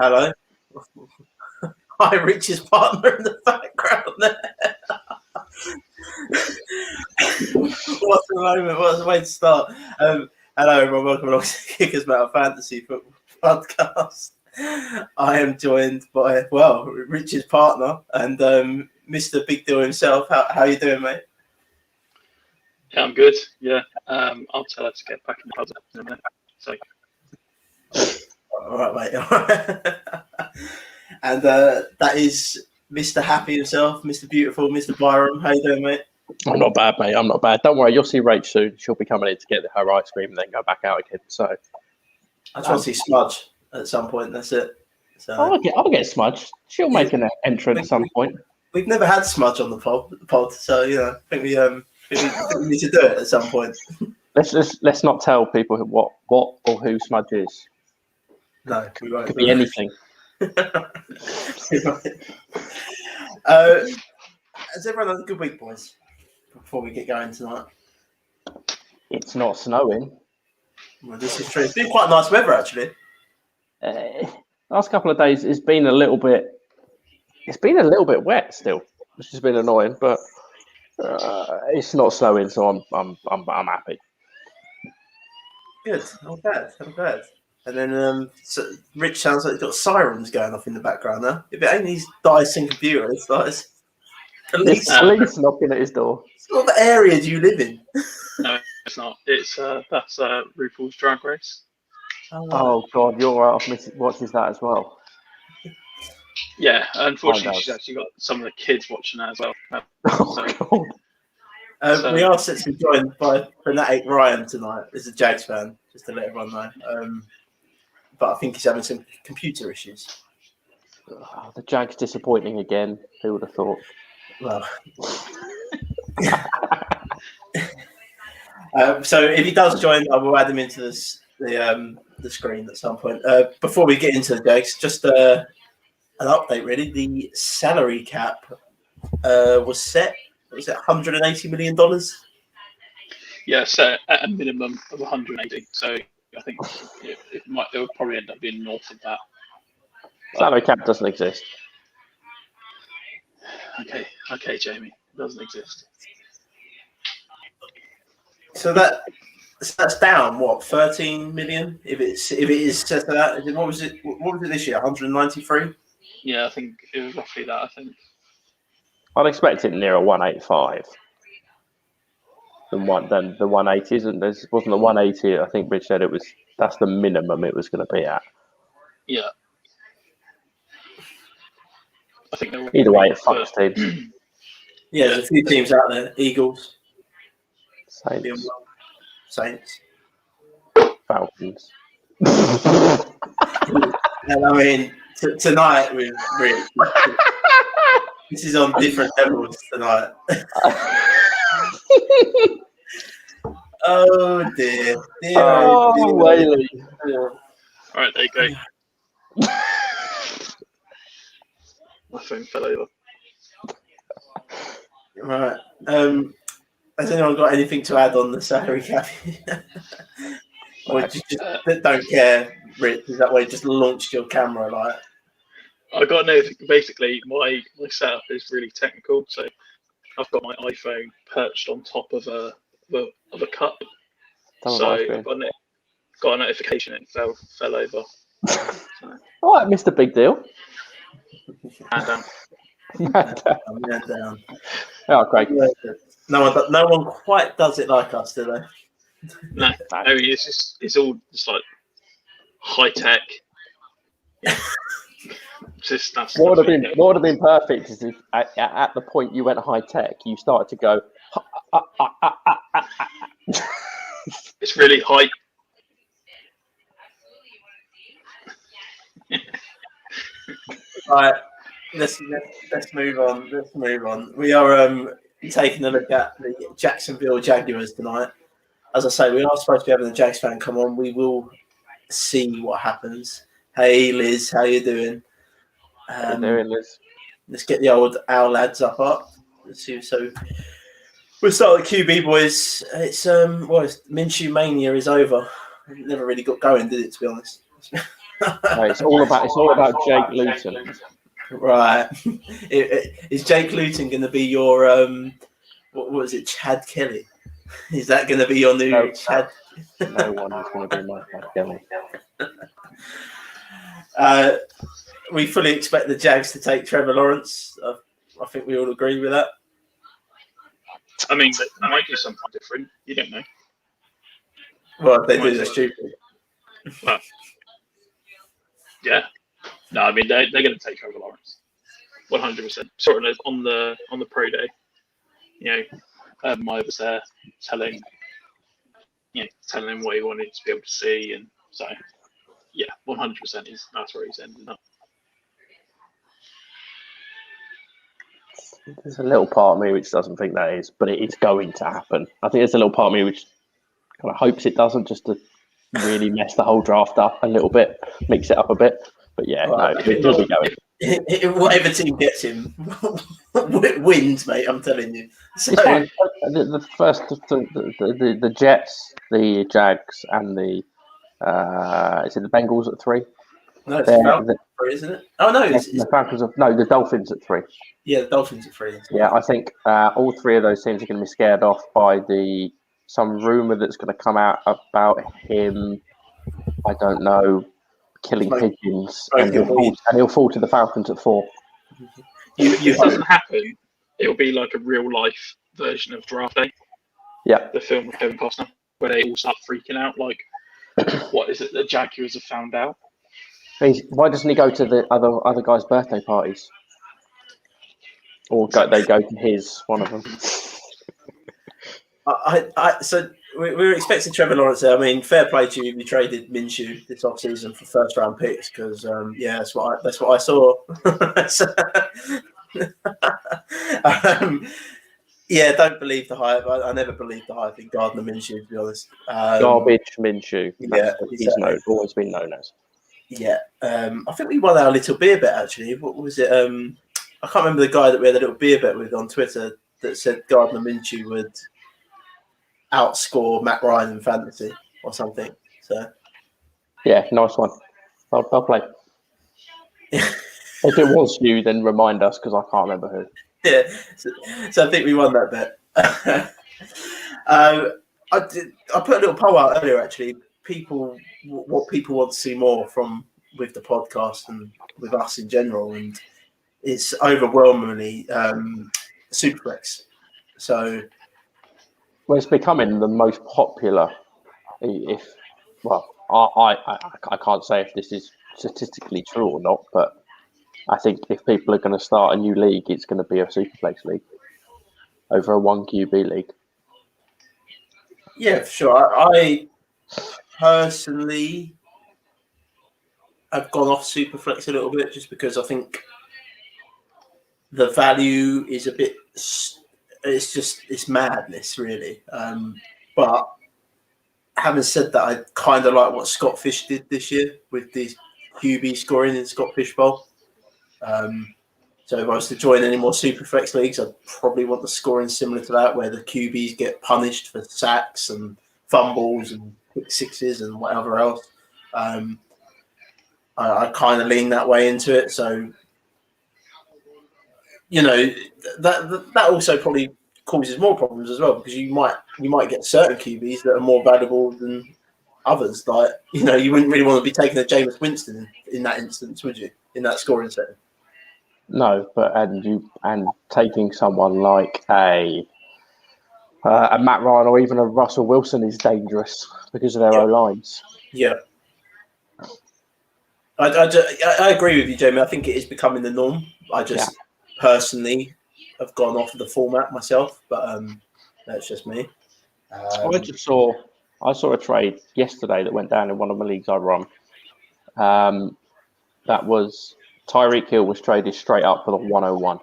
Hello. Hi, Rich's partner in the background there. What's the moment? What's the way to start? Hello, everyone. Welcome along to Kickers Metal Fantasy Football Podcast. I am joined by, Rich's partner and Mr. Big Deal himself. How you doing, mate? Yeah, I'm good. Yeah, I'll tell her to get back in the puzzle in a minute. So. All right, mate. All right. And that is Mr. Happy himself, Mr. Beautiful, Mr. Byram. How you doing, mate? I'm not bad, mate. I'm not bad. Don't worry, you'll see Rach soon. She'll be coming in to get her ice cream and then go back out again. So I just want to see Smudge at some point. That's it. So I'll get Smudge. She'll make an entrance at some point. We've never had Smudge on the pod, so I think we need to do it at some point. Let's not tell people what or who Smudge is. No, we won't. Could be anything. Has everyone had a good week, boys? Before we get going tonight, it's not snowing. Well, this is true. It's been quite nice weather, actually. Last couple of days, it's been a little bit wet still, which has been annoying. But it's not snowing, so I'm happy. Good. Not bad. And then Rich sounds like he's got sirens going off in the background now. If it ain't his Dyson computer, it's like police knocking at his door. What area do you live in? No, it's not. It's that's RuPaul's Drag Race. Oh God, you're right off watches that as well. Yeah, unfortunately, she's actually got some of the kids watching that as well. So, we are set to be joined by Fanatic Ryan tonight. He's a Jags fan, just to let everyone know. But I think he's having some computer issues. The Jags disappointing again. Who would have thought? Well, so if he does join, I will add him into the screen at some point. Before we get into the Jags, just an update really. The salary cap was set. Was it $180 million? Yeah, so at a minimum of 180. So I think it will probably end up being north of that. Salary cap doesn't exist. Okay, Jamie, it doesn't exist. So that's down what 13 million if it is set to that. What was it this year? 193. Yeah, I think it was roughly that. I think. I'd expect it near a 185 than the 180 isn't. There wasn't the 180. I think Rich said that's the minimum it was going to be at. Yeah. I think either way, it fucks teams. Yeah, there's a few teams out there: Eagles, Saints, Falcons. And I mean, tonight we're really. This is on different levels tonight. Oh dear. Oh, Whaley. All right, there you go. My phone fell over. Right. Has anyone got anything to add on the salary cap? Or just don't care, Rich? Is that way you just launched your camera like? I got no. Basically, my setup is really technical. So I've got my iPhone perched on top of a cup. So I've got a notification. It fell over. So. All right, Mr. Big Deal. Man down. Oh, great. No one quite does it like us, do they? No, I mean it's all just like high tech. Yeah. What would have been perfect is if at the point you went high tech, you started to go. It's really high. Right, let's move on. Let's move on. We are taking a look at the Jacksonville Jaguars tonight. As I say, we are supposed to be having the Jags fan come on. We will see what happens. Hey Liz, how you doing? How you doing, Liz? Let's get the old Owl lads up. Let's see. So we'll start with QB, boys. It's Minshew mania is over. It never really got going, did it? To be honest. No, it's all about Jake Luton. Right. Is Jake Luton going to be your what was it, Chad Kelly? Is that going to be your new Chad? No one is going to be my Chad Kelly. We fully expect the Jags to take Trevor Lawrence. I think we all agree with that. I mean, they might do something different. You don't know. Well, if they do, they're stupid. Well, yeah. No, I mean they're going to take Trevor Lawrence, 100%. Sort of on the pro day, Maya was there telling him what he wanted to be able to see, and so yeah, 100% that's where he's ending up. There's a little part of me which doesn't think that is, but it is going to happen. I think there's a little part of me which kind of hopes it doesn't, just to really mess the whole draft up a little bit, mix it up a bit. But yeah, no, he'll be going. Whatever team gets him wins, mate. I'm telling you. So, the first, the Jets, the Jags, and the is it the Bengals at 3? No, it's the Falcons at 3, isn't it? Oh no, the Falcons. The Dolphins at 3. Yeah, the Dolphins at 3. Yeah, I think all 3 of those teams are going to be scared off by some rumor that's going to come out about him. I don't know, killing pigeons, and he'll fall to the Falcons at 4. If it doesn't happen, it'll be like a real life version of Draft Day. Yeah, the film with Kevin Costner, where they all start freaking out, like, what is it? The Jaguars have found out. Why doesn't he go to the other guys' birthday parties? Or they go to his, one of them. So we were expecting Trevor Lawrence there. I mean, fair play to you. We traded Minshew this offseason for first-round picks because, that's what I saw. Don't believe the hype. I never believed the hype in Gardner Minshew, to be honest. Garbage Minshew. Yeah, he's always been known as. Yeah, I think we won our little beer bet actually. What was it? I can't remember the guy that we had a little beer bet with on Twitter that said Gardner Minshew would outscore Matt Ryan in fantasy or something. So yeah, nice one. I'll play. If it was you, then remind us because I can't remember who. Yeah, so I think we won that bet. I put a little poll out earlier actually. What people want to see more from with the podcast and with us in general, and it's overwhelmingly Superflex. So, it's becoming the most popular. I can't say if this is statistically true or not, but I think if people are going to start a new league, it's going to be a Superflex league over a 1 QB league. Yeah, for sure. I personally have gone off Superflex a little bit just because I think the value is a bit. It's madness, really. But having said that, I kind of like what Scott Fish did this year with the QB scoring in Scott Fish Bowl. So if I was to join any more Superflex leagues, I'd probably want the scoring similar to that, where the QBs get punished for sacks and fumbles and quick sixes and whatever else. I kind of lean that way into it. So, that also probably causes more problems as well, because you might get certain QBs that are more valuable than others. Like, you wouldn't really want to be taking a Jameis Winston in that instance, would you? In that scoring setting. No, but and taking someone like a Matt Ryan or even a Russell Wilson is dangerous because of their O-lines. Yeah. I agree with you, Jamie. I think it is becoming the norm. I just personally have gone off of the format myself, but that's just me. I saw a trade yesterday that went down in one of the leagues I run. That was Tyreek Hill was traded straight up for the 101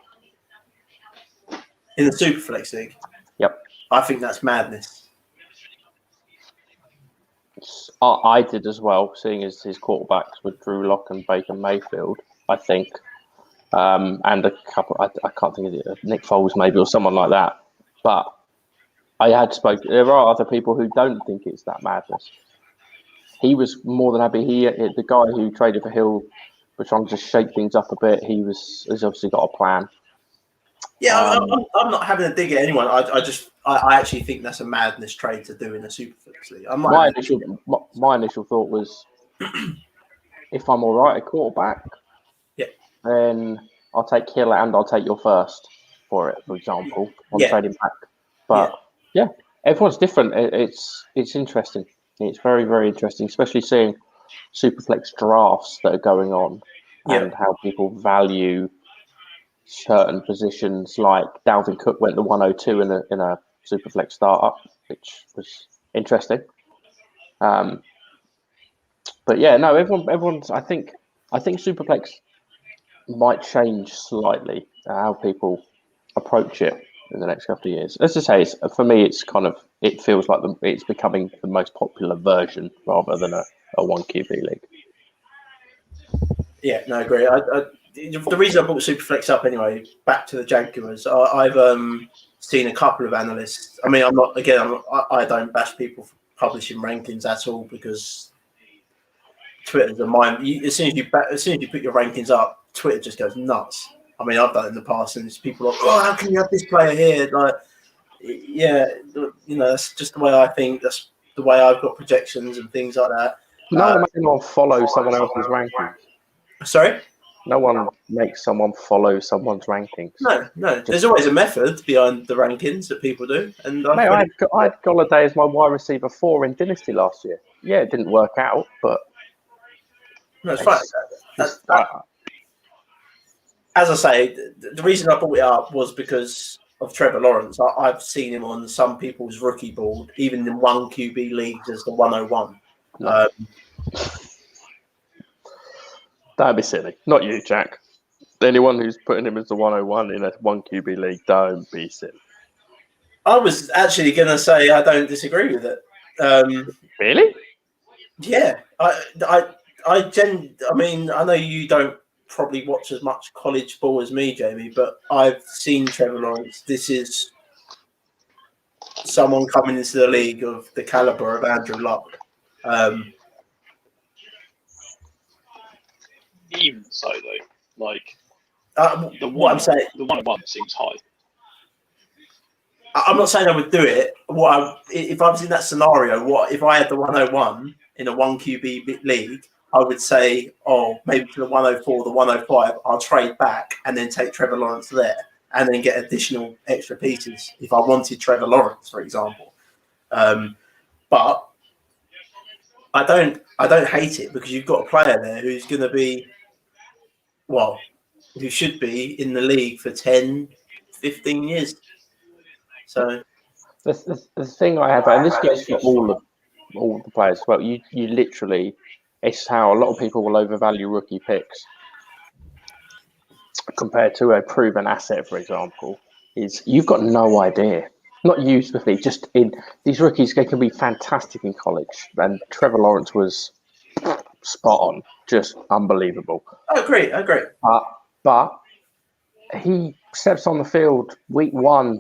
in the Superflex league. Yep, I think that's madness. I did as well, seeing as his quarterbacks were Drew Lock and Baker Mayfield, I think, and a couple. I can't think of it, Nick Foles maybe or someone like that. But I had spoken. There are other people who don't think it's that madness. he was more than happy. The guy who traded for Hill was trying to just shake things up a bit. He's obviously got a plan. Yeah, I'm not having a dig at anyone. I actually think that's a madness trade to do in a Superflex league. My initial thought was, if I'm all right at quarterback, then I'll take Hill and I'll take your first for it, for example, on trading back. But everyone's different. It's interesting. It's very, very interesting, especially seeing Superflex drafts that are going on and how people value certain positions. Like Dalvin Cook went to 102 in a Superflex startup, which was interesting. But yeah, no, everyone's. I think Superflex might change slightly how people approach it in the next couple of years. As I say, for me, it feels like it's becoming the most popular version rather than a one QB league. Yeah, no, I agree. The reason I brought Superflex up anyway, back to the Jaguars, I've seen a couple of analysts. I mean, I don't bash people for publishing rankings at all, because Twitter's a mind. As soon as you put your rankings up, Twitter just goes nuts. I mean, I've done it in the past, and it's people like, "Oh, how can you have this player here?" Like, that's just the way I think. That's the way I've got projections and things like that. No one makes anyone follow someone else's rankings. Sorry? No one makes someone follow someone's rankings. No. There's always a method behind the rankings that people do. And I had Golladay as my wide receiver 4 in Dynasty last year. Yeah, it didn't work out, but no, it's fine. As I say, the reason I brought it up was because of Trevor Lawrence. I've seen him on some people's rookie board, even in one QB leagues, as the 101. No. That'd be silly. Not you, Jack. Anyone who's putting him as the 101 in a one QB league, don't be silly. I was actually going to say I don't disagree with it. Really? Yeah. I mean, I know you don't probably watch as much college ball as me, Jamie, but I've seen Trevor Lawrence. This is someone coming into the league of the caliber of Andrew Luck. Even so, though, like the 101 seems high. I'm not saying I would do it. If I was in that scenario? If I had the 101 in a one QB league? I would say, maybe to the 104, the 105, I'll trade back and then take Trevor Lawrence there, and then get additional extra pieces if I wanted Trevor Lawrence, for example. But I don't hate it, because you've got a player there who's going to be, who should be in the league for 10, 15 years. So the thing I have, and this goes for all the players. Well, you literally, it's how a lot of people will overvalue rookie picks compared to a proven asset, for example. Is you've got no idea. Not you specifically, just in these rookies, they can be fantastic in college, and Trevor Lawrence was spot on, just unbelievable. I agree. But he steps on the field week 1,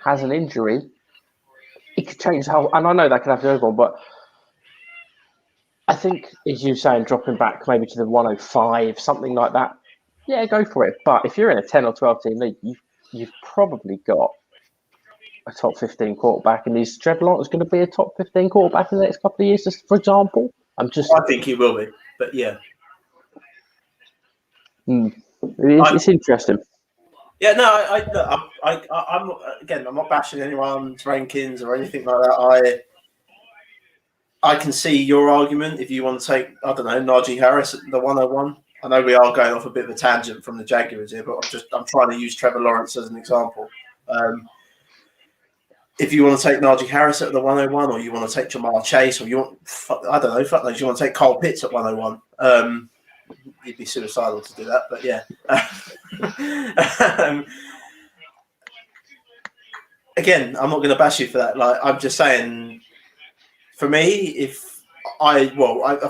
has an injury. It could change the whole. And I know that can have to go on, but I think, as you saying, dropping back maybe to the 105, something like that. Yeah, go for it. But if you're in a 10 or 12 team league, you've probably got a top 15 quarterback, and is Trevor Lawrence going to be a top 15 quarterback in the next couple of years, just for example? I think he will be, but yeah. It's interesting. Yeah, no, I'm not bashing anyone's rankings or anything like that. I can see your argument if you want to take, I don't know, Najee Harris at the 101. I know we are going off a bit of a tangent from the Jaguars here, but I'm trying to use Trevor Lawrence as an example. If you want to take Najee Harris at the 101, or you want to take Jamar Chase, or you want, I don't know, you want to take Kyle Pitts at 101, you'd be suicidal to do that, but yeah. Again, I'm not going to bash you for that. Like, I'm just saying, for me, I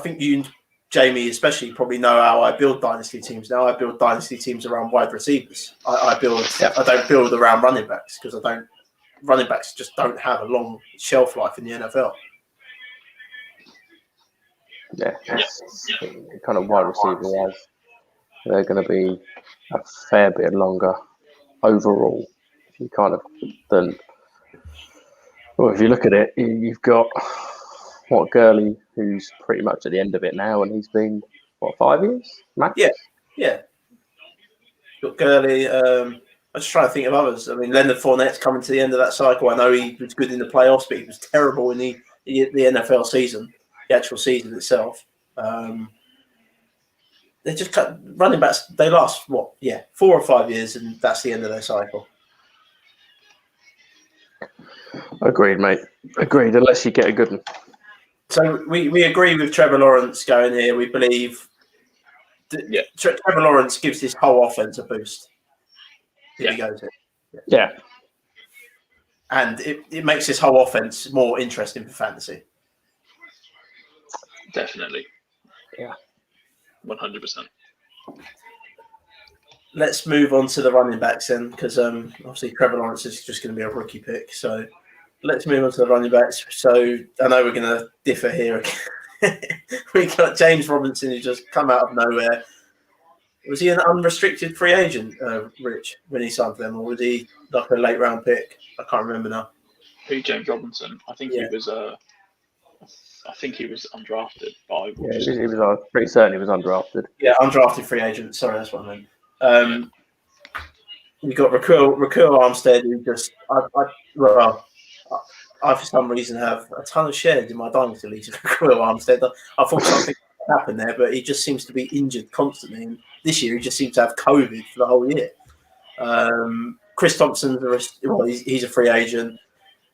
think you, Jamie, especially probably know how I build dynasty teams now. I build dynasty teams around wide receivers. I don't build around running backs, because running backs just don't have a long shelf life in the NFL. Yeah, it's the kind of wide receiver he has. They're going to be a fair bit longer overall. If you kind of then, well, if you look at it, you've got Gurley, who's pretty much at the end of it now, and he's been 5 years max. Yeah. Got Gurley. I'm just trying to think of others. I mean, Leonard Fournette's coming to the end of that cycle. I know he was good in the playoffs, but he was terrible in the NFL season, the actual season itself. They just cut running backs. They last 4 or 5 years, and that's the end of their cycle. Agreed, mate. Agreed. Unless you get a good one. So we agree with Trevor Lawrence going here. We believe Trevor Lawrence gives this whole offense a boost if he goes in. Yeah. And it makes this whole offense more interesting for fantasy. Definitely. Yeah. 100%. Let's move on to the running backs then, because obviously Trevor Lawrence is just going to be a rookie pick. So let's move on to the running backs. So I know we're going to differ here. We got James Robinson, who just come out of nowhere. Was he an unrestricted free agent, Rich, when he signed for them, or was he like a late round pick? I can't remember now. Who, James Robinson? I think he was. I think he was undrafted. He was pretty certain he was undrafted. Yeah, undrafted free agent. Sorry, that's what I meant. We got Raquel Armstead, who just I for some reason have a ton of shares in my dynasty league. Raquel Armstead. I thought something happened there, but he just seems to be injured constantly. And this year, he just seems to have COVID for the whole year. Chris Thompson's he's a free agent,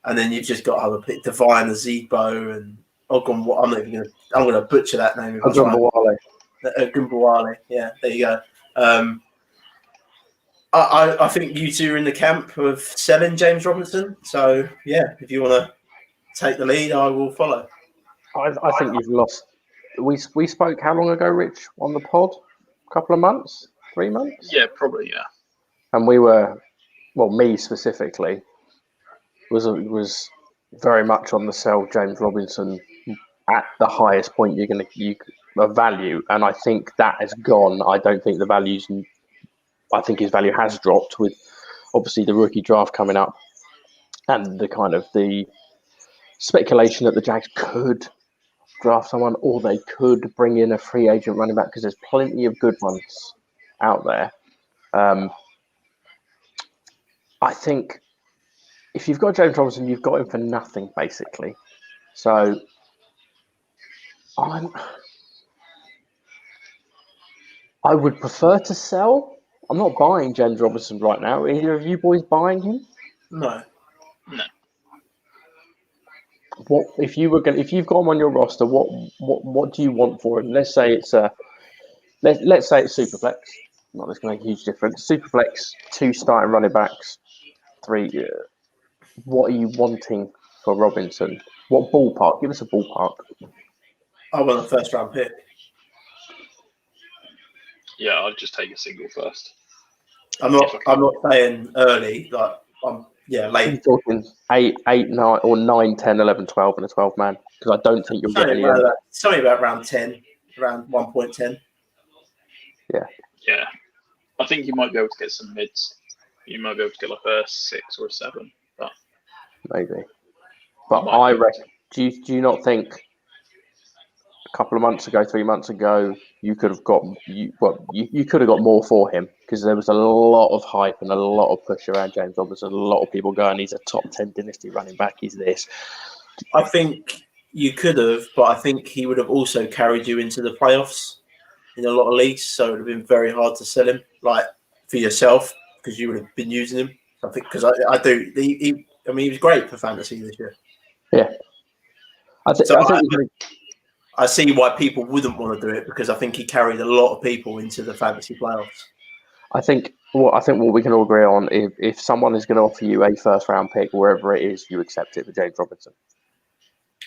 and then you've just got other pick Divine Azebo and I'm going to butcher that name. Gumbawale. Yeah, there you go. I think you two are in the camp of selling James Robinson. So yeah, if you want to take the lead, I will follow. I think you've lost. We spoke how long ago, Rich, on the pod? A couple of months, 3 months. Yeah, probably. Yeah. And we were, me specifically, was very much on the sell James Robinson at the highest point you value, and I think that has gone. I don't think the values. I think his value has dropped with obviously the rookie draft coming up, and the kind of the speculation that the Jags could draft someone, or they could bring in a free agent running back, because there's plenty of good ones out there. I think if you've got James Robinson, you've got him for nothing, basically. So I would prefer to sell. I'm not buying James Robinson right now. Are either of you boys buying him? No. What if you've got him on your roster? What do you want for him? Let's say it's let's say it's Superflex. Not that's going to make a huge difference. Superflex, 2 starting running backs, 3. What are you wanting for Robinson? What ballpark? Give us a ballpark. I want a first round pick. Yeah, I'd just take a single first. I'm not saying early, like late. I'm talking 8, 9, or 9, 10, 11, 12 and a 12 man, because I don't think you'll get any. Something about round 10, around 1.10. Yeah. I think you might be able to get some mids. You might be able to get like a 6 or a 7. But maybe. But I reckon. Do you not think a couple of months ago, 3 months ago, you could have got you could have got more for him, because there was a lot of hype and a lot of push around James Robinson. A lot of people going, he's a top 10 dynasty running back. He's this. I think you could have, but I think he would have also carried you into the playoffs in a lot of leagues. So it would have been very hard to sell him, like for yourself, because you would have been using him. I think because I do. He was great for fantasy this year. Yeah, I see why people wouldn't want to do it, because I think he carried a lot of people into the fantasy playoffs. I think what we can all agree on, if someone is going to offer you a first round pick wherever it is, you accept it for James Robinson.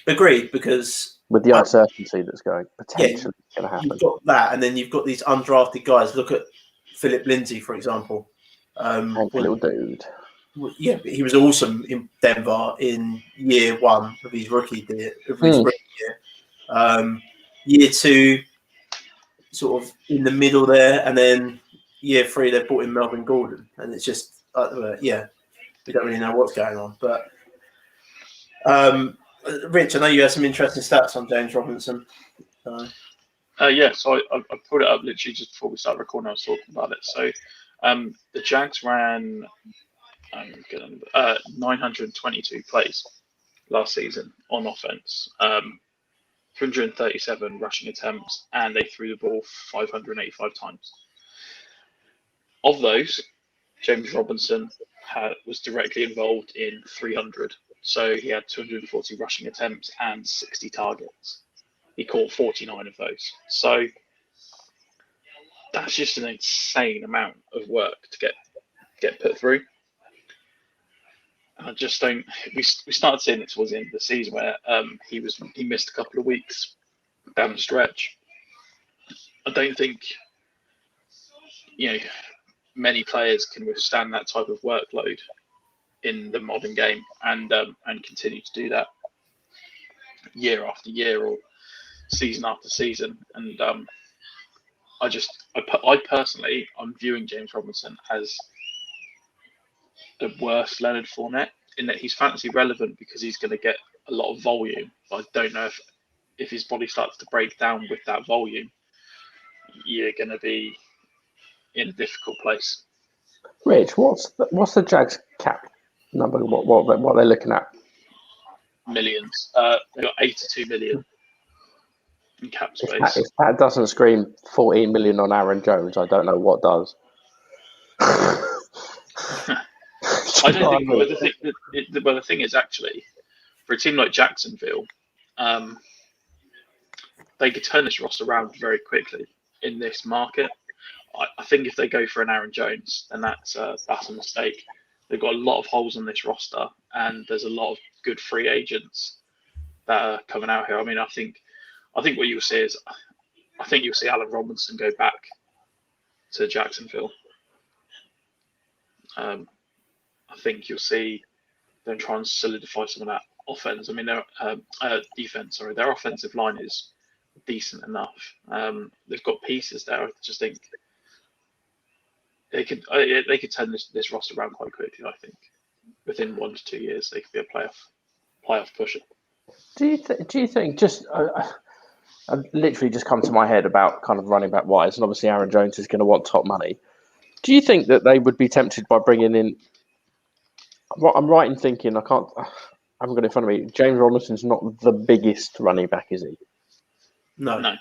Agreed, because with the uncertainty that's going potentially going to happen. You've got that, and then you've got these undrafted guys. Look at Philip Lindsay, for example. Little dude. Yeah, he was awesome in Denver in year 1 of his rookie year. year 2, sort of in the middle there, and then year 3 they brought in Melvin Gordon, and it's just we don't really know what's going on. But Rich, I know you had some interesting stats on James Robinson. So I put it up literally just before we started recording. I was talking about it. So the Jags ran 922 plays last season on offense, 337 rushing attempts, and they threw the ball 585 times. Of those, James Robinson was directly involved in 300. So he had 240 rushing attempts and 60 targets. He caught 49 of those. So that's just an insane amount of work to get put through. I just don't. We started seeing it towards the end of the season where he missed a couple of weeks down the stretch. I don't think many players can withstand that type of workload in the modern game and continue to do that year after year or season after season. And I personally, I'm viewing James Robinson as the worst Leonard Fournette in that he's fantasy relevant because he's going to get a lot of volume. But I don't know if his body starts to break down with that volume, you're going to be in a difficult place. Rich, what's the Jags cap number? What are they looking at? Millions. They got 82 million in cap space. If that doesn't scream 14 million on Aaron Jones, I don't know what does. I don't think. Well, the thing is actually, for a team like Jacksonville, they could turn this roster around very quickly in this market. I think if they go for an Aaron Jones, then that's a mistake. They've got a lot of holes on this roster, and there's a lot of good free agents that are coming out here. I mean, I think what you'll see is, I think you'll see Allen Robinson go back to Jacksonville. I think you'll see them try and solidify some of that offense. I mean, their defense. Sorry, their offensive line is decent enough. They've got pieces there. I just think they could turn this roster around quite quickly. I think within 1 to 2 years they could be a playoff pusher. Do you think just? I literally just come to my head about kind of running back wise, and obviously Aaron Jones is going to want top money. Do you think that they would be tempted by bringing in? What I'm right in thinking, I haven't got it in front of me. James Robinson's not the biggest running back, is he? No.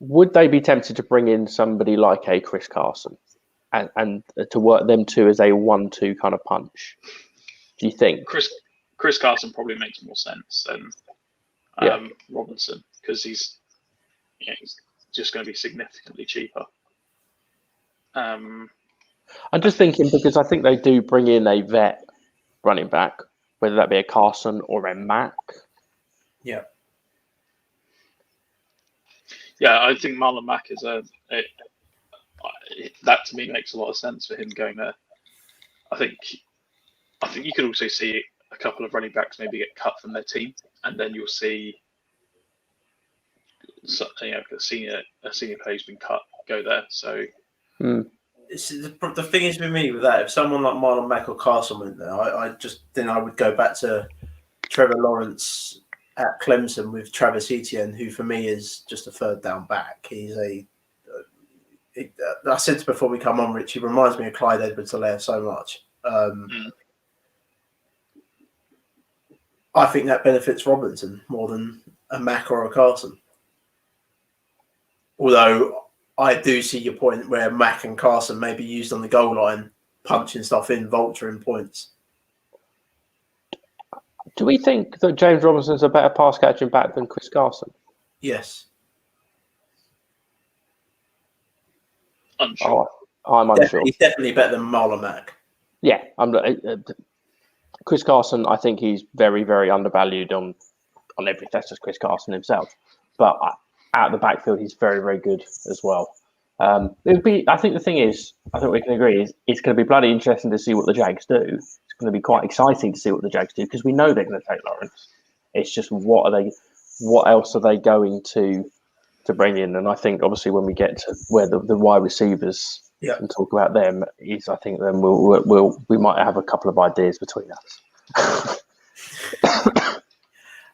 Would they be tempted to bring in somebody like a Chris Carson and to work them two as a 1-2 kind of punch? Do you think Chris Carson probably makes more sense than Robinson because he's just going to be significantly cheaper. I'm just thinking because I think they do bring in a vet running back, whether that be a Carson or a Mack. Yeah. Yeah, I think Marlon Mack is that to me makes a lot of sense for him going there. I think you could also see a couple of running backs maybe get cut from their team, and then you'll see a senior player's been cut go there. So the thing is with me with that, if someone like Marlon Mack or Carson went there, I just think I would go back to Trevor Lawrence at Clemson with Travis Etienne, who for me is just a third down back. He's I said before we come on, Rich, he reminds me of Clyde Edwards-Helaire so much. I think that benefits Robinson more than a Mack or a Carson. Although I do see your point where Mack and Carson may be used on the goal line, punching stuff in, vulturing points. Do we think that James Robinson's a better pass catching back than Chris Carson? Yes. Unsure. I'm unsure. He's definitely better than Marlon Mack. Yeah, Chris Carson, I think he's very, very undervalued on everything. That's just Chris Carson himself. But out of the backfield, he's very, very good as well. I think the thing is, I think we can agree, is it's going to be bloody interesting to see what the Jags do. It's going to be quite exciting to see what the Jags do because we know they're going to take Lawrence. It's just what else are they going to to bring in. And I think obviously when we get to where the wide receivers and talk about them, I think then we might have a couple of ideas between us.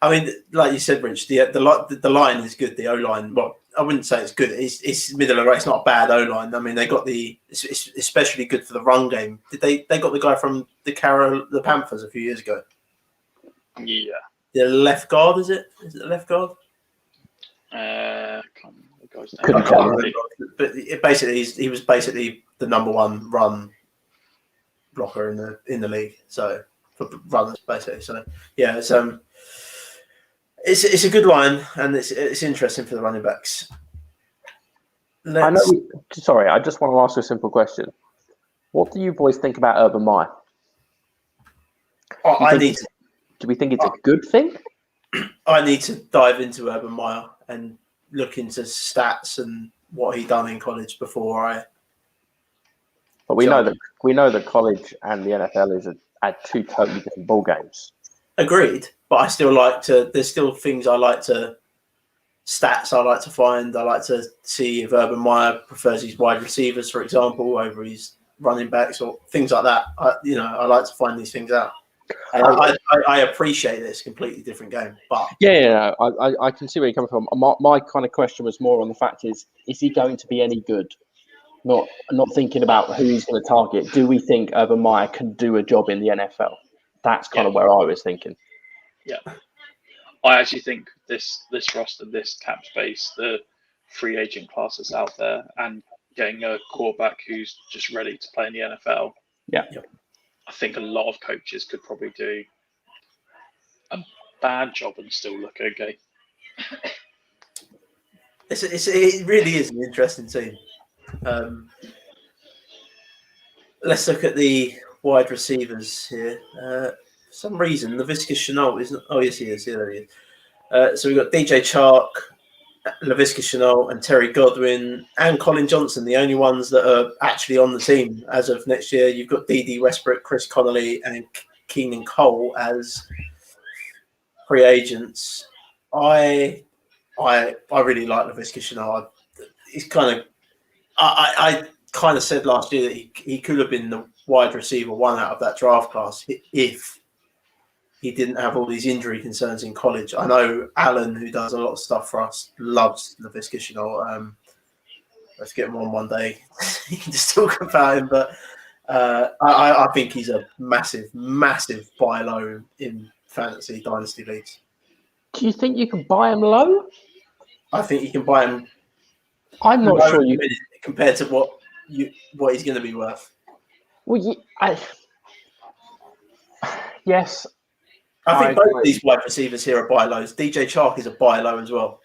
I mean, like you said, Rich, the line is good. The O line, well, I wouldn't say it's good. It's middle of the road. It's not a bad O line. I mean, they got it's especially good for the run game. Did they got the guy from the Panthers a few years ago? Yeah. The left guard, is it? Is it the left guard? Can't remember the guy's name. Couldn't tell you. But he was basically the number one run blocker in the league. So for runners, basically. So yeah, it's a good line, and it's interesting for the running backs. Sorry, I just want to ask a simple question. What do you boys think about Urban Meyer? Do we think it's a good thing? I need to dive into Urban Meyer and look into stats and what he done in college before I. But we know that college and the NFL are two totally different ball games. Agreed, but I still like to. There's still things I like to. Stats I like to find. I like to see if Urban Meyer prefers his wide receivers, for example, over his running backs or things like that. I like to find these things out. And I appreciate this completely different game, but I can see where you're coming from. My kind of question was more on the fact is he going to be any good? Not thinking about who he's going to target. Do we think Urban Meyer can do a job in the NFL? That's kind of where I was thinking. Yeah, I actually think this roster, this cap space, the free agent classes out there, and getting a quarterback who's just ready to play in the NFL. Yeah. I think a lot of coaches could probably do a bad job and still look okay. It really is an interesting team. Let's look at the wide receivers here. For some reason, Laviska Shenault isn't. Oh, yes, he is. Yeah, there he is. So we've got DJ Chark, Laviska Shenault, and Terry Godwin, and Colin Johnson, the only ones that are actually on the team as of next year. You've got D.D. Westbrook, Chris Connolly, and Keenan Cole as free agents. I really like Laviska Shenault. He's kind of. I kind of said last year that he could have been the wide receiver one out of that draft class if he didn't have all these injury concerns in college. I know Alan, who does a lot of stuff for us, loves Laviska Shenault. Let's get him on one day. He can just talk about him. But I think he's a massive, massive buy low in fantasy dynasty leagues. Do you think you can buy him low? I think you can buy him. I'm not sure you can. Compared to what he's going to be worth. Well, yes. I think both of these wide receivers here are buy lows. DJ Chark is a buy low as well.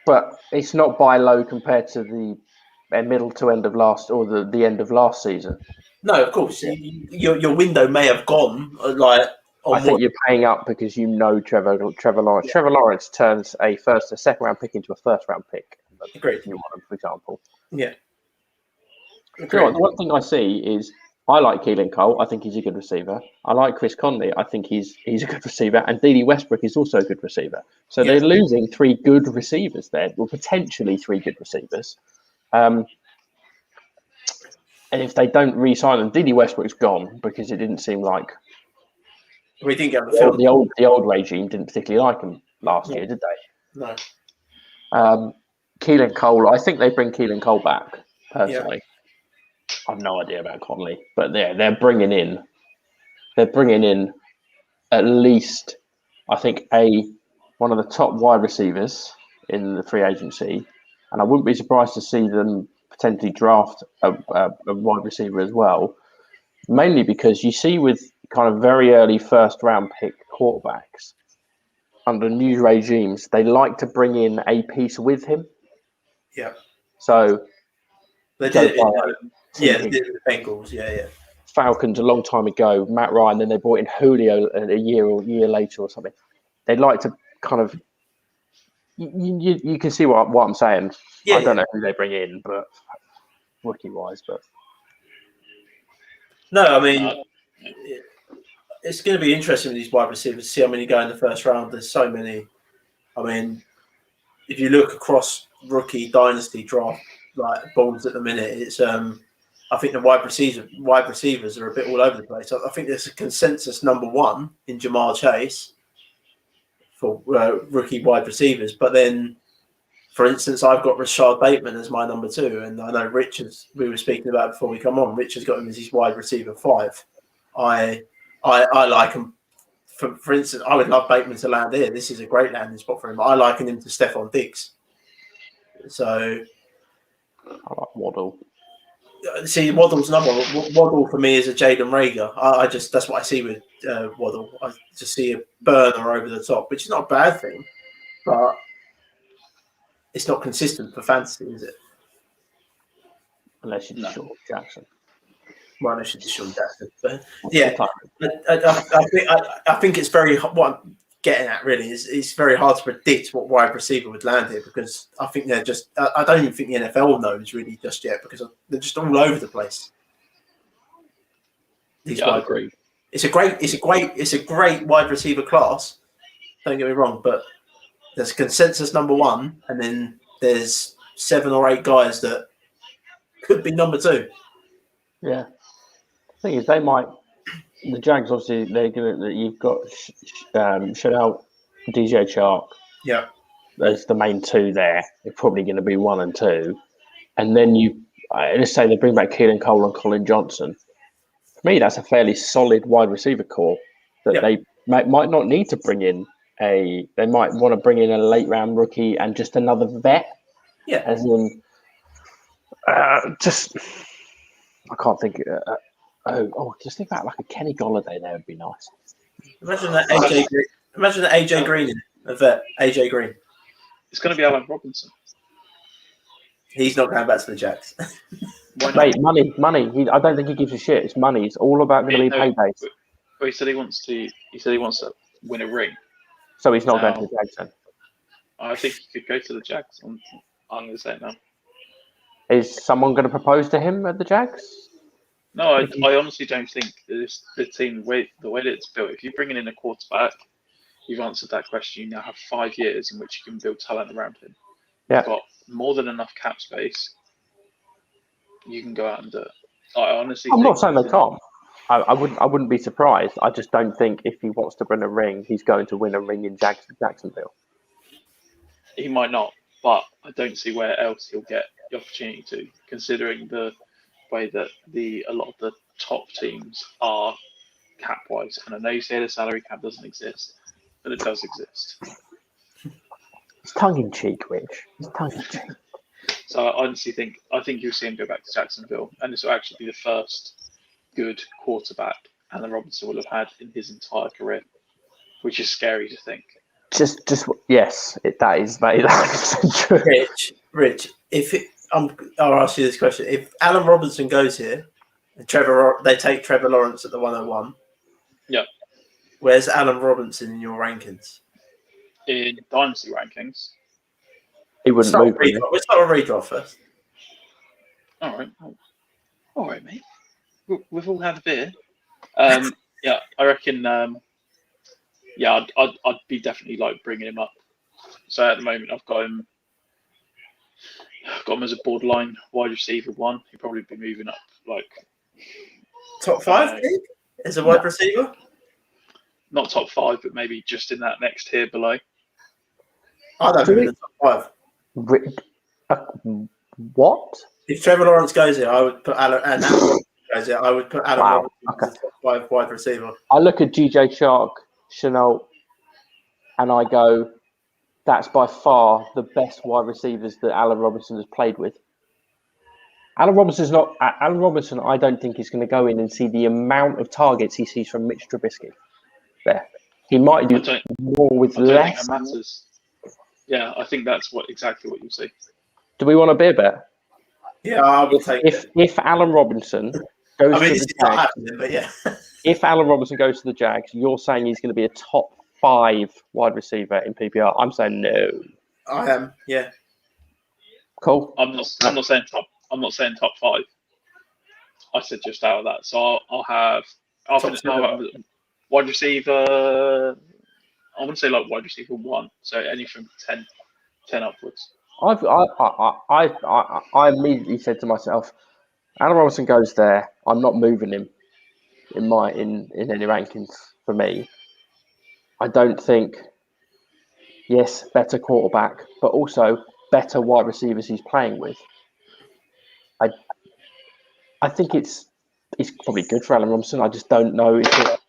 But it's not buy low compared to the middle to end of last or the end of last season. No, of course. Yeah. Your window may have gone. I think you're paying up because you know Trevor Lawrence. Yeah. Trevor Lawrence turns a second round pick into a first round pick. Agreed. For example. Yeah. You know, the one thing I see is I like Keelan Cole. I think he's a good receiver. I like Chris Conley. I think he's a good receiver. And D.D. Westbrook is also a good receiver. So they're losing three good receivers there. Well, potentially three good receivers. And if they don't re-sign them, D.D. Westbrook's gone because it didn't seem like we didn't get the old regime didn't particularly like him last year, did they? No. Keelan Cole. I think they bring Keelan Cole back personally. Yeah. I have no idea about Conley, but they're bringing in at least, I think, one of the top wide receivers in the free agency, and I wouldn't be surprised to see them potentially draft a wide receiver as well, mainly because you see with kind of very early first round pick quarterbacks under new regimes, they like to bring in a piece with him. Yeah. So they did the Bengals. Yeah. Falcons a long time ago, Matt Ryan, then they brought in Julio a year later or something. They'd like to kind of you can see what I'm saying. Yeah, I don't know who they bring in, but rookie wise, but no, I mean it's going to be interesting with these wide receivers. See how many go in the first round. There's so many. I mean, if you look across rookie dynasty draft like boards at the minute, it's I think the wide receivers are a bit all over the place. I think there's a consensus number one in Jamar Chase for rookie wide receivers, but then, for instance, I've got Rashad Bateman as my number two, and I know Rich, as we were speaking about before we come on, Rich has got him as his wide receiver 5. I like him. For instance, I would love Bateman to land here. This is a great landing spot for him. I liken him to Stephon Diggs. So, I like Waddle. See, Waddle's number. Waddle for me is a Jaden Rager. I just that's what I see with Waddle. I just see a burner over the top, which is not a bad thing, but it's not consistent for fantasy, is it? Unless you're Sean Jackson. Well, unless you're Sean Jackson. But yeah, I think it's very what I'm getting at really is it's very hard to predict what wide receiver would land here because I think they're just I don't even think the NFL knows really just yet because they're just all over the place. I agree. It's a great wide receiver class. Don't get me wrong, but there's a consensus number one, and then there's 7 or 8 guys that could be number 2. Yeah, the thing is, the Jags obviously you've got Chanel, DJ Chark. Yeah, there's the main 2 there. They're probably going to be 1 and 2, and then let's say they bring back Keelan Cole and Colin Johnson. For me, that's a fairly solid wide receiver core that they might not need to bring in. They might want to bring in a late round rookie and just another vet. Yeah, as in, just I can't think. Just think about like a Kenny Golladay. There would be nice. Imagine that AJ Green, a vet. AJ Green. It's going to be Allen Robinson. He's not going back to the Jacks. Mate, money. I don't think he gives a shit. It's money. It's all about going to be paydays. Well, he said he wants to win a ring. So he's not going to the Jags then? I think he could go to the Jags. I'm going to say it now. Is someone going to propose to him at the Jags? No, I honestly don't think the team, the way that it's built, if you're bringing in a quarterback, you've answered that question. You now have 5 years in which you can build talent around him. Yeah. You've got more than enough cap space. You can go out and do it. I'm not saying they can't. I wouldn't be surprised. I just don't think if he wants to win a ring, he's going to win a ring in Jacksonville. He might not, but I don't see where else he'll get the opportunity to, considering the way that a lot of the top teams are cap-wise. And I know you say the salary cap doesn't exist, but it does exist. It's tongue-in-cheek, Rich. It's tongue-in-cheek. So I honestly think you'll see him go back to Jacksonville, and this will actually be the first good quarterback Allen Robinson will have had in his entire career, which is scary to think. Yes, that is 100% true. Rich, I'll ask you this question: if Allen Robinson goes here, and they take Trevor Lawrence at the 101, where's Allen Robinson in your rankings? In dynasty rankings, he wouldn't move. Let's start a redraft first. All right, mate. We've all had a beer. I reckon. I'd be definitely like bringing him up. So at the moment, I've got him as a borderline wide receiver 1. He'll probably be moving up like top 5 as a wide receiver. Not top 5, but maybe just in that next tier below. I don't think in the top 5. What? If Trevor Lawrence goes here, I would put Allen and I would put Allen Robinson as the top 5 wide receiver. I look at DJ Chark, Chanel, and I go, that's by far the best wide receivers that Allen Robinson has played with. Allen Robinson, I don't think is going to go in and see the amount of targets he sees from Mitch Trubisky. There. He might do more with less. I don't think that matters. Yeah, I think that's exactly what you'll see. Do we want a beer bet? Yeah, I would take it. If Allen Robinson goes to the Jags, but yeah. If Allen Robinson goes to the Jags, you're saying he's going to be a top 5 wide receiver in PPR. I'm saying no. I am, yeah. Cool. I'm not saying top 5. I said just out of that. So I'll have wide receiver. I wouldn't say like wide receiver 1. So any from 10 10 upwards. I immediately said to myself, Allen Robinson goes there. I'm not moving him in any rankings for me. I don't think. Yes, better quarterback, but also better wide receivers he's playing with. I think it's probably good for Allen Robinson. I just don't know if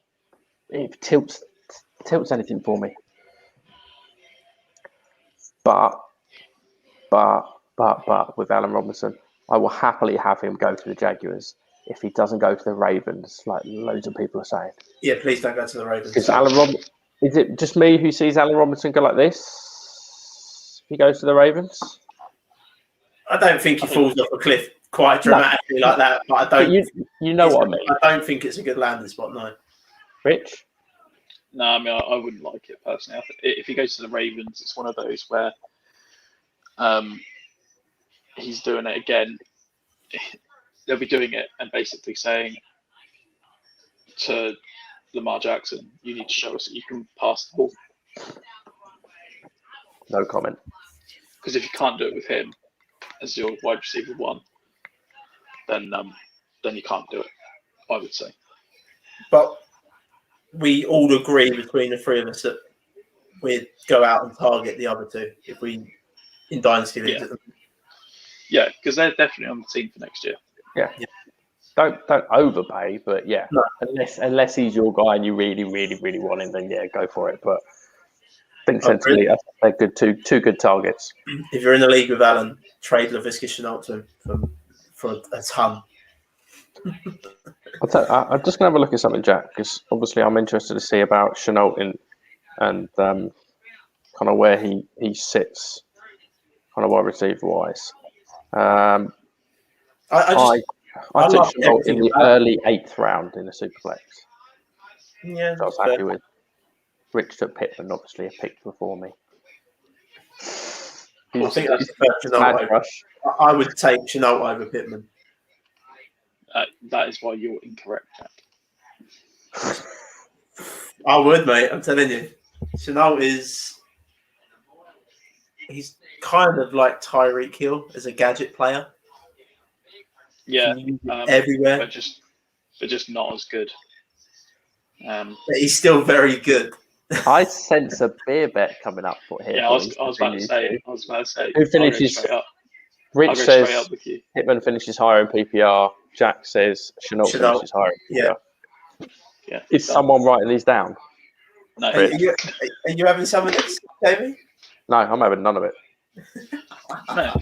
it tilts anything for me. But with Allen Robinson, I will happily have him go to the Jaguars if he doesn't go to the Ravens, like loads of people are saying. Yeah, please don't go to the Ravens. Because is it just me who sees Allen Robinson go like this if he goes to the Ravens? I don't think he falls off a cliff quite dramatically like that, but I don't. You know what I mean. I don't think it's a good landing spot. No. Rich? No, I mean I wouldn't like it personally. If he goes to the Ravens, it's one of those where he's doing it again. They'll be doing it and basically saying to Lamar Jackson, "You need to show us that you can pass the ball." No comment. Because if you can't do it with him as your wide receiver one, then you can't do it, I would say. But we all agree between the three of us that we'd go out and target the other two if we in Dynasty Leagues. Yeah, because they're definitely on the team for next year. Yeah. Don't overpay, but yeah, no. unless he's your guy and you really, really, really want him, then yeah, go for it. But I think sensibly, they're good two good targets. If you're in the league with Alan, trade Laviska Shenault to him for a ton. I'm just going to have a look at something, Jack, because obviously I'm interested to see about Shenault and kind of where he sits, kind of wide receiver wise. I took Shenault in the early 8th round in the Superflex. Yeah, so I was happy with. Rich took Pittman, obviously a pick before me. I think that's the first Shenault. I would take Shenault over Pittman. That is why you're incorrect, Jack. I would, mate. I'm telling you. Shenault he's kind of like Tyreek Hill as a gadget player. Yeah, everywhere. But just not as good. But he's still very good. I sense a beer bet coming up for him. Yeah, I was about to say. Who finishes? Rich says Pittman finishes higher in PPR. Jack says Shenault finishes higher in PPR. Yeah. Is someone writing these down? No. Are you having some of this, Jamie? No, I'm having none of it. No,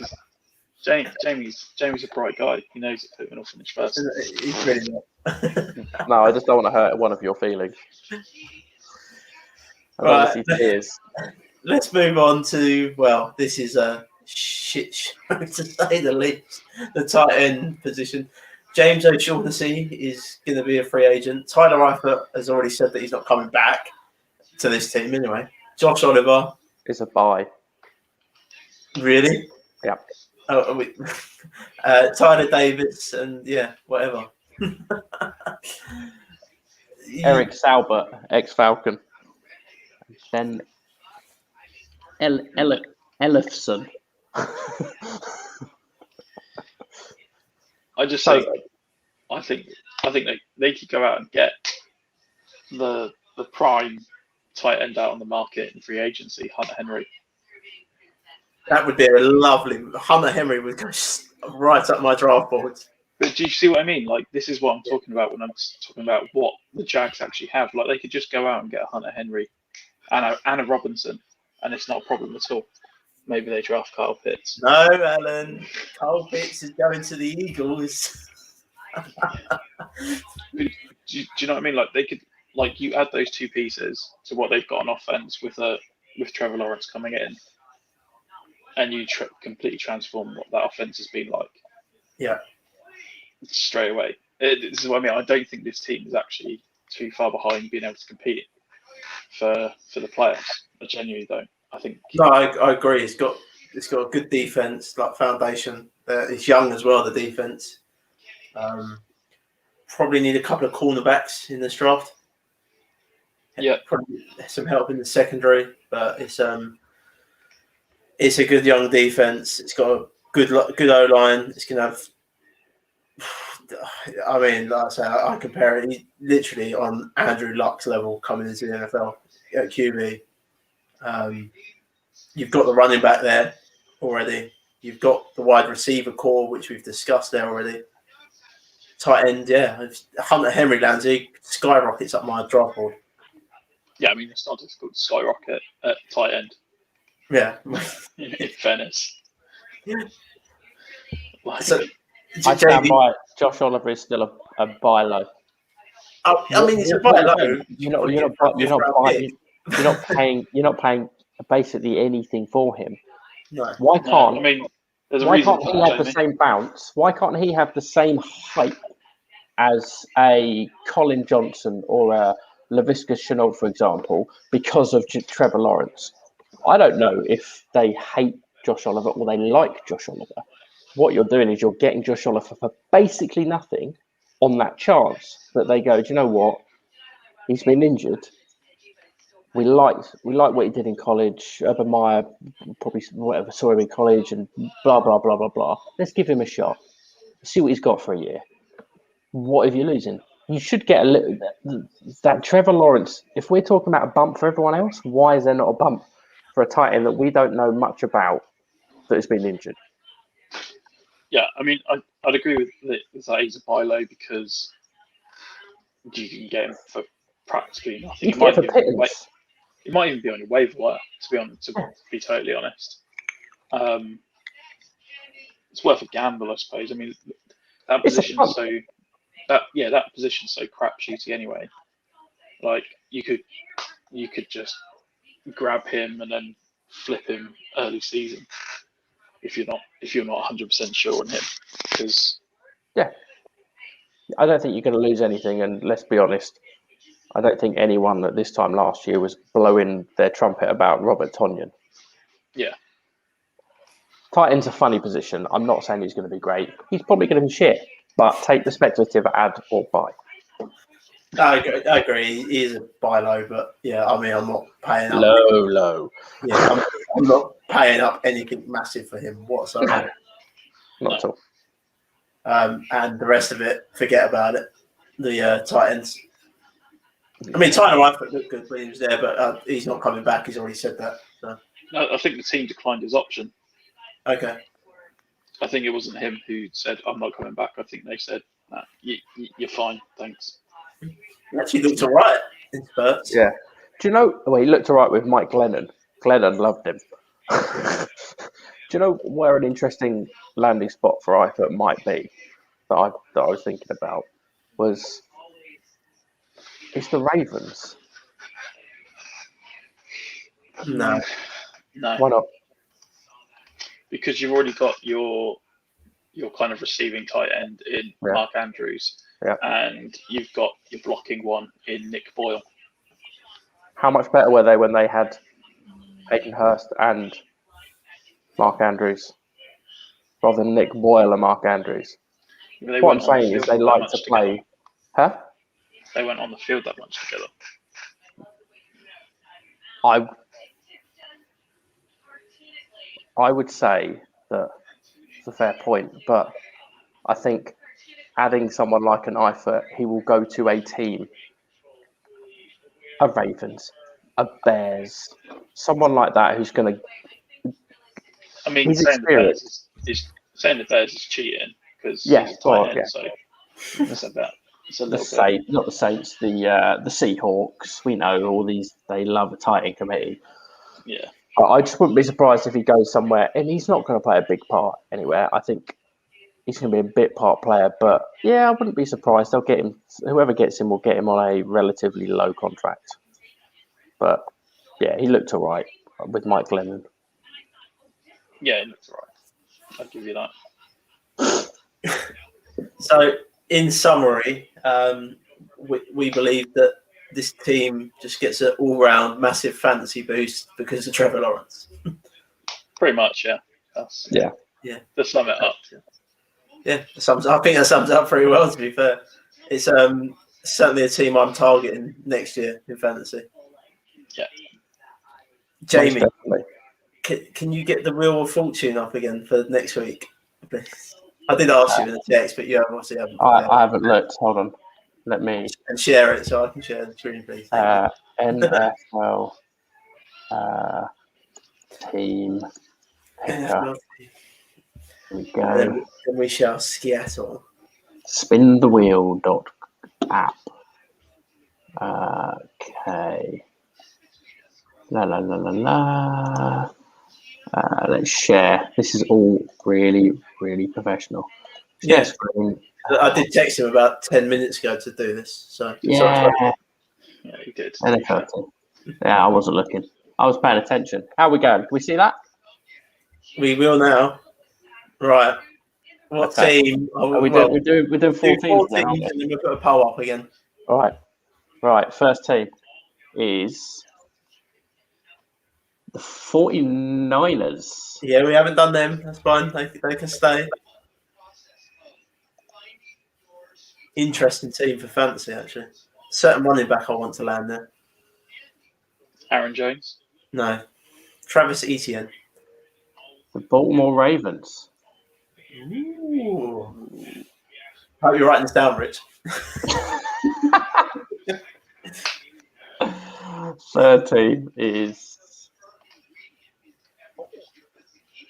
Jamie's a bright guy. He knows that Pittman will finish first. He's really not. No, I just don't want to hurt one of your feelings. Right, let's move on to, well, this is a shit show to say the least. The tight end position. James O'Shaughnessy is going to be a free agent. Tyler Eifert has already said that he's not coming back to this team anyway. Josh Oliver is a buy. Really? Yeah. Tyler Davis and whatever. Eric Saubert, ex-Falcon. Then Ellefson. I think they could go out and get the prime tight end out on the market in free agency, Hunter Henry. That would be a lovely. Hunter Henry would go right up my draft board. But do you see what I mean? Like, this is what I'm talking about when I'm talking about what the Jags actually have. Like, they could just go out and get a Hunter Henry and a Robinson, and it's not a problem at all. Maybe they draft Kyle Pitts. No, Alan. Kyle Pitts is going to the Eagles. Do you know what I mean? Like, they could, like, you add those two pieces to what they've got on offense with Trevor Lawrence coming in, and you completely transform what that offense has been like. Yeah. Straight away. This is what I mean. I don't think this team is actually too far behind being able to compete for the playoffs. I genuinely don't. I think. No, I agree. It's got a good defense, like foundation. It's young as well. The defense. Probably need a couple of cornerbacks in this draft. Yeah. Probably some help in the secondary, but it's It's a good young defense. It's got a good O line. It's going to have. I mean, like I say, I compare it. He's literally on Andrew Luck's level coming into the NFL at QB. You've got the running back there already. You've got the wide receiver core, which we've discussed there already. Tight end, yeah. Hunter Henry lands, he skyrockets up my draft board. Yeah, I mean, it's not difficult to skyrocket at tight end. Yeah. in fairness. Like, so, I stand by Josh Oliver is still a buy low. I mean, it's a buy low. You're not paying basically anything for him. No. Why can't? I mean, there's a why reason can't he have the same bounce? Why can't he have the same hype as a Colin Johnson or a Laviska Shenault, for example, because of Trevor Lawrence? I don't know if they hate Josh Oliver or they like Josh Oliver. What you're doing is you're getting Josh Oliver for basically nothing on that chance that they go, do you know what? He's been injured. We like what he did in college. Urban Meyer probably saw him in college and blah, blah, blah, blah, blah. Let's give him a shot. See what he's got for a year. What if you're losing? You should get a little that Trevor Lawrence. If we're talking about a bump for everyone else, why is there not a bump for a tight end that we don't know much about that has been injured? Yeah, I mean, I'd agree with that he's a buy low because you can get him for practically nothing. It might even be on your waiver wire, to be totally honest. It's worth a gamble, I suppose. I mean, that position's so crapshooty anyway. Like you could just grab him and then flip him early season if you're not 100% sure on him. Because I don't think you're going to lose anything, and let's be honest, I don't think anyone at this time last year was blowing their trumpet about Robert Tonyan. Yeah. Tight end's a funny position. I'm not saying he's going to be great. He's probably going to be shit, but take the speculative add or buy. I agree. He is a buy low, but yeah, I mean, I'm not paying up. Low. Yeah, I'm not paying up anything massive for him whatsoever. Not at all. And the rest of it, forget about it. The tight ends. I mean, Tyler Eifert looked good when he was there, but he's not coming back. He's already said that. So. No, I think the team declined his option. Okay. I think it wasn't him who said, I'm not coming back. I think they said, nah, you're fine, thanks. He actually looked all right in spurts. Yeah. Do you know, he looked all right with Mike Glennon. Glennon loved him. Do you know where an interesting landing spot for Eifert might be that I was thinking about was it's the Ravens. No. Why not? Because you've already got your kind of receiving tight end in Mark Andrews, and you've got your blocking one in Nick Boyle. How much better were they when they had Hayden Hurst and Mark Andrews rather than Nick Boyle and Mark Andrews? What I'm saying is they like to play. Huh? They went on the field that much together. I would say that it's a fair point, but I think adding someone like an Eifert, he will go to a team, a Ravens, a Bears, someone like that who's going to. I mean, saying the Bears is cheating because he's a tight end, so I said that. It's a little bit. Not the Saints, the Seahawks. We know all these. They love a tight end committee. Yeah. I just wouldn't be surprised if he goes somewhere, and he's not going to play a big part anywhere. I think he's going to be a bit part player, but yeah, I wouldn't be surprised. They'll get him. Whoever gets him will get him on a relatively low contract. But yeah, he looked all right with Mike Glennon. Yeah, he looked all right. I'll give you that. So, in summary, we believe that this team just gets an all-round massive fantasy boost because of Trevor Lawrence. Pretty much, yeah. Yeah. To sum it up. Yeah, I think that sums it up pretty well, to be fair. It's certainly a team I'm targeting next year in fantasy. Yeah. Jamie, can you get the Wheel of Fortune up again for next week? I did ask you in the text, but you obviously haven't. I haven't looked. Hold on. Let me and share it so I can share the screen, please. NFL team picker. Here we go. Then we shall scatter. Spinthewheel.app. Okay. La. Let's share. This is all really, really professional. Share screen. I did text him about 10 minutes ago to do this. So yeah, you did. Yeah, I wasn't looking. I was paying attention. How are we going? Can we see that? We will now. Right. What team? We're doing 4 teams now. And then we'll put a poll up again. All right. First team is the 49ers. Yeah, we haven't done them. That's fine. They can stay. Interesting team for fantasy, actually. Certain running back I want to land there. Aaron Jones? No. Travis Etienne. The Baltimore Ravens. Ooh. Hope you're writing this down, Rich. Third team is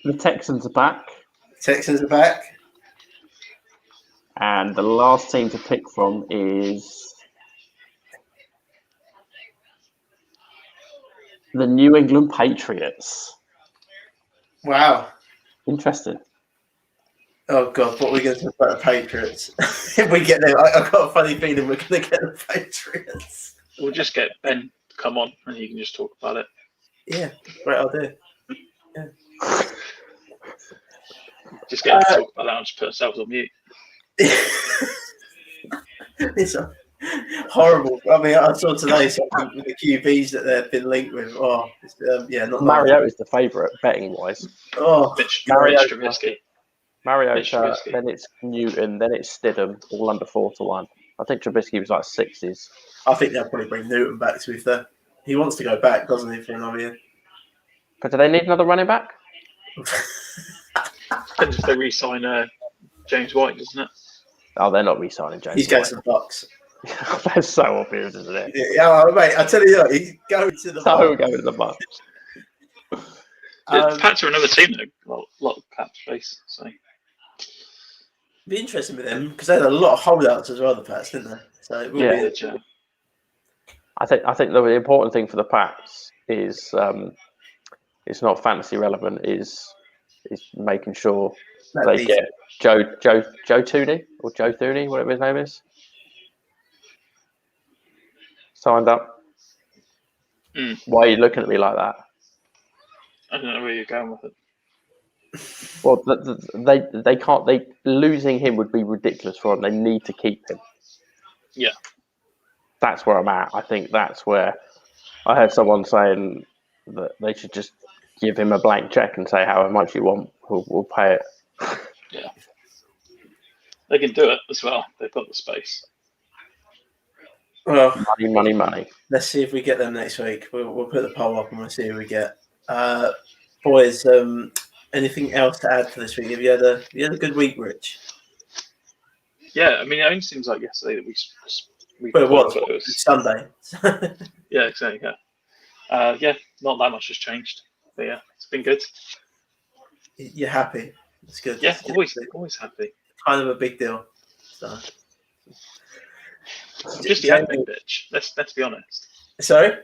the Texans are back. Texans are back. And the last team to pick from is the New England Patriots. Wow. Interesting. Oh, God, what are we going to talk about the Patriots? If we get them, I've got a funny feeling we're going to get the Patriots. We'll just get Ben to come on and he can just talk about it. Yeah, great idea. Yeah. Just get him to talk about that and just put ourselves on mute. It's horrible. I mean, I saw today something with the QBs that they've been linked with. Oh, not Mariota is the favourite betting wise. Oh, Mariota, then it's Newton, then it's Stidham, all under 4-1. I think Trubisky was like 6s. I think they'll probably bring Newton back. To be fair, he wants to go back, doesn't he, for another year? But do they need another running back? Depends if they re-sign James White, doesn't it? Oh, they're not re-signing James. He's going to the Bucks. That's so obvious, isn't it? Yeah, mate. I tell you what, he's going to the Bucks. Going to the Bucks. The Pats are another team though. A lot of cap space. So be interesting with them because they had a lot of holdouts as well. The Pats, didn't they? So it will be. I think the important thing for the Pats is it's not fantasy relevant. Is making sure they get Joe Thuney or Joe Thuney, whatever his name is, signed up. Why are you looking at me like that? I don't know where you're going with it. Well, they can't. Losing him would be ridiculous for them. They need to keep him. Yeah, that's where I'm at. I think that's where I heard someone saying that they should just give him a blank check and say however much you want, we'll pay it. Yeah, they can do it as well. They've got the space. Well, money. Let's see if we get them next week. We'll put the poll up and we'll see who we get. Boys, anything else to add for this week? Have you had a good week, Rich? Yeah, I mean, it only seems like yesterday that we well, it was Sunday. Yeah, exactly. Yeah, not that much has changed, but yeah, it's been good. You're happy? It's good. Yeah, always happy. Kind of a big deal. So. I'm just the admin bitch. Let's be honest. Sorry?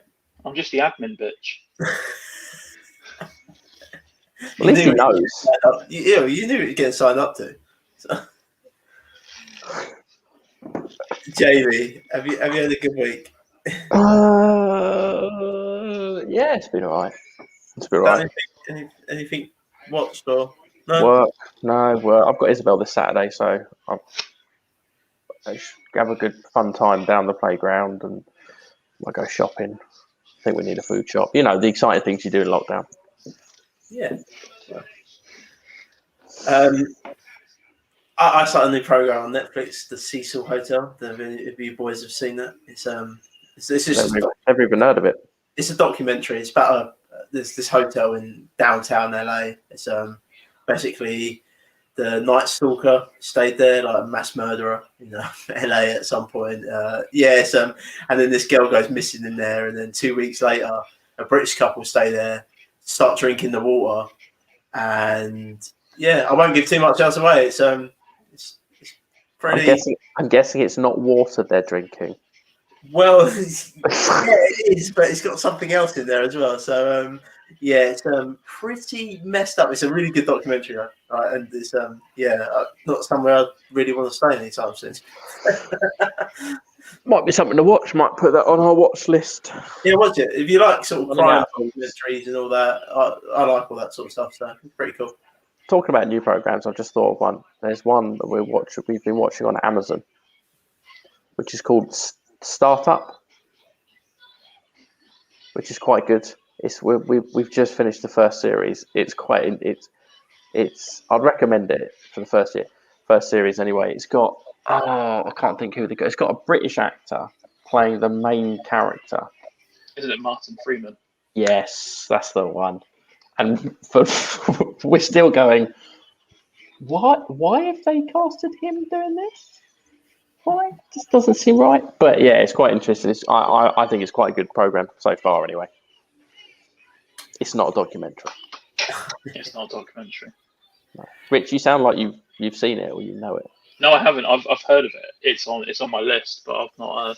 I'm just the admin bitch. At least he knows. You knew what you're getting signed up to. So. Jamie, have you had a good week? Yeah, it's been alright. It's been alright. Anything watched or no? Work. I've got Isabel this Saturday, so I should have a good fun time down the playground and I'll go shopping. I think we need a food shop. You know, the exciting things you do in lockdown. Yeah. I started a new program on Netflix, the Cecil Hotel. If you boys have seen that, it's just never even heard of it. It's a documentary. It's about there's this hotel in downtown LA. It's basically the Night Stalker stayed there, like a mass murderer, LA at some point. And then this girl goes missing in there, and then 2 weeks later, a British couple stay there, start drinking the water, and I won't give too much else away. It's pretty. I'm guessing it's not water they're drinking. Well, it is, but it's got something else in there as well. So it's pretty messed up. It's a really good documentary, right? And it's not somewhere I really want to stay anytime soon. Might be something to watch. Might put that on our watch list. Yeah, watch it. If you like sort of crime documentaries and all that, I like all that sort of stuff. So it's pretty cool. Talking about new programs, I've just thought of one. There's one that we've been watching on Amazon, which is called Startup, which is quite good. We've just finished the first series. It's I'd recommend it for the first series anyway. It's got I can't think who they got. It's got a British actor playing the main character. Isn't it Martin Freeman? Yes, that's the one. And we're still going, what? Why have they casted him doing this? Why? This doesn't seem right. But yeah, it's quite interesting. I think it's quite a good program so far anyway. It's not a documentary. It's not a documentary. No. Rich, you sound like you've seen it or you know it. No, I haven't. I've heard of it. It's on my list, but I've not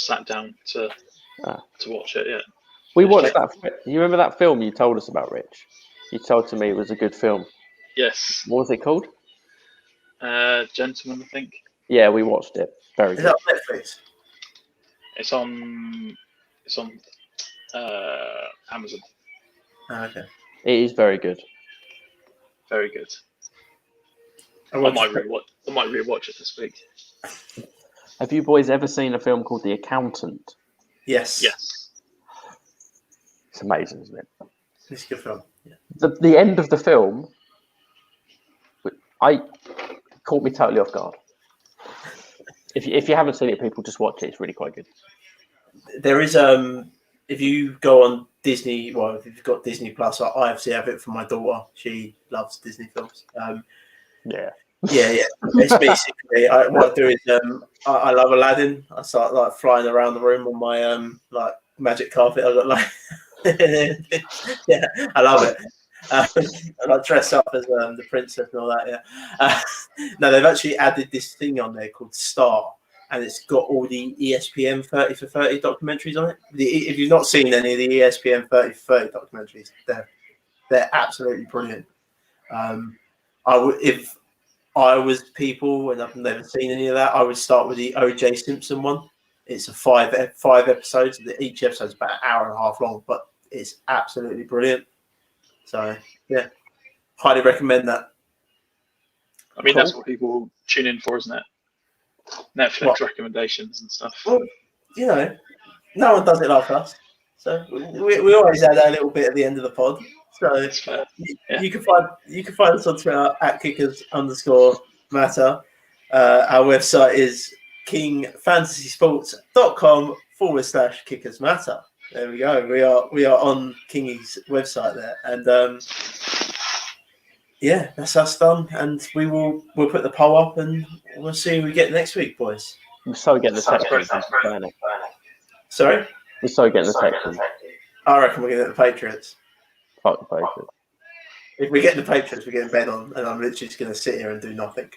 sat down to watch it yet. We watched that. You remember that film you told us about, Rich? You told to me it was a good film. Yes. What was it called? Gentleman, I think. Yeah, we watched it. Very good. Is that on Netflix? It's on Amazon. Oh, okay. It is very good. Very good. I might rewatch it this week. Have you boys ever seen a film called The Accountant? Yes. Yes. It's amazing, isn't it? It's a good film. Yeah. The end of the film, caught me totally off guard. If you haven't seen it, people just watch it. It's really quite good. There is if you go on Disney, well, if you've got Disney Plus, I obviously have it for my daughter. She loves Disney films. Yeah. It's basically what I do is I love Aladdin. I start like flying around the room on my like magic carpet. I got like I love it. And I dress up as the princess and all that. Yeah. No, they've actually added this thing on there called Star, and it's got all the ESPN 30 for 30 documentaries on it. If you've not seen any of the ESPN 30 for 30 documentaries, they're absolutely brilliant. If I was people and I've never seen any of that, I would start with the O.J. Simpson one. It's a five episodes. Each episode's about an hour and a half long, but it's absolutely brilliant. So yeah, highly recommend that. I mean, That's what people tune in for, isn't it? Netflix recommendations and stuff. Well, no one does it like us. So we always add that little bit at the end of the pod. So you can find us on Twitter at kickers_matter. Our website is kingfantasysports.com/kickersmatter. There we go. We are on Kingy's website there, and that's us done. And we'll put the poll up, and we'll see who we get next week, boys. We're so getting the Texans. Sorry, we're so getting the Texans. I reckon we're getting the Patriots. Fuck the Patriots. If we get the Patriots, we're getting Ben on, and I'm literally just going to sit here and do nothing.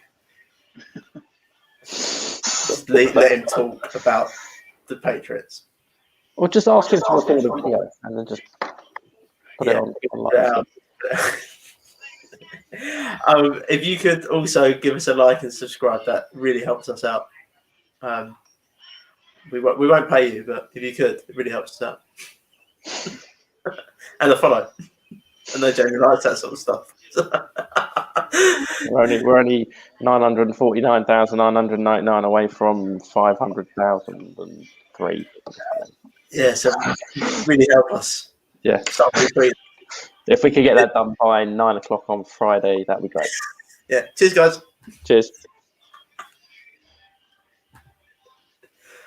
let him talk about the Patriots. Or just ask him to record a video and then just put it on online. If you could also give us a like and subscribe, that really helps us out. We won't pay you, but if you could, it really helps us out. And a follow. I know Jamie likes that sort of stuff. We're only 949,999 away from 500,003. Yeah, so really help us. Yeah. If we could get that done by 9 o'clock on Friday, that'd be great. Yeah. Cheers, guys. Cheers.